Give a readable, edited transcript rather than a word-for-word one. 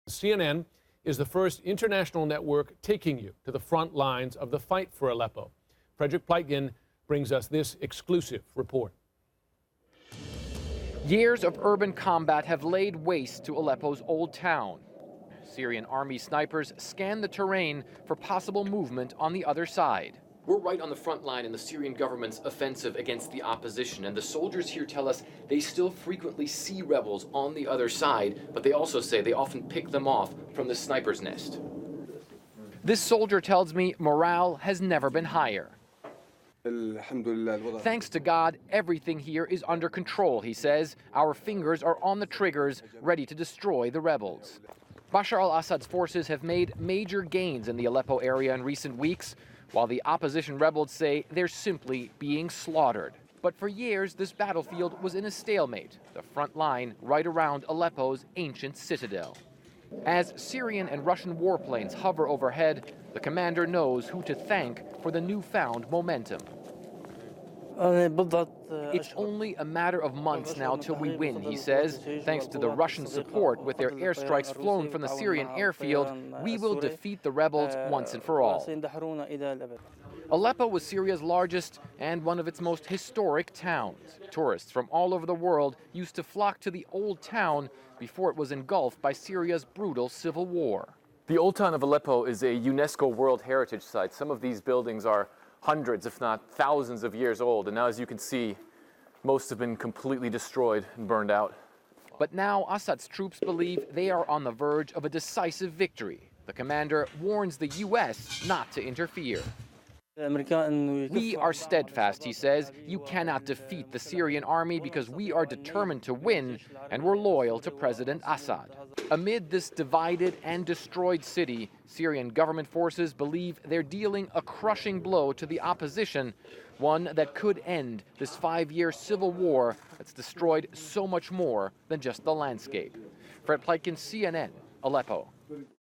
CNN is the first international network taking you to the front lines of the fight for Aleppo. Frederik Pleitgen brings us this exclusive report. Years of urban combat have laid waste to Aleppo's old town. Syrian army snipers scan the terrain for possible movement on the other side. We're right on the front line in the Syrian government's offensive against the opposition, and the soldiers here tell us they still frequently see rebels on the other side, but they also say they often pick them off from the sniper's nest. This soldier tells me morale has never been higher. Thanks to God, everything here is under control, he says. Our fingers are on the triggers, ready to destroy the rebels. Bashar al-Assad's forces have made major gains in the Aleppo area in recent weeks, while the opposition rebels say they're simply being slaughtered. But for years, this battlefield was in a stalemate, the front line right around Aleppo's ancient citadel. As Syrian and Russian warplanes hover overhead, the commander knows who to thank for the newfound momentum. It's only a matter of months now till we win, he says. Thanks to the Russian support with their airstrikes flown from the Syrian airfield, we will defeat the rebels once and for all. Aleppo was Syria's largest and one of its most historic towns. Tourists from all over the world used to flock to the old town before it was engulfed by Syria's brutal civil war. The old town of Aleppo is a UNESCO World Heritage Site. Some of these buildings are hundreds, if not thousands of years old, and now, as you can see, most have been completely destroyed and burned out. But now Assad's troops believe they are on the verge of a decisive victory. The commander warns the U.S. not to interfere. We are steadfast, he says. You cannot defeat the Syrian army because we are determined to win, and we're loyal to President Assad. Amid this divided and destroyed city, Syrian government forces believe they're dealing a crushing blow to the opposition, one that could end this 5-year civil war that's destroyed so much more than just the landscape. Frederik Pleitgen, CNN, Aleppo.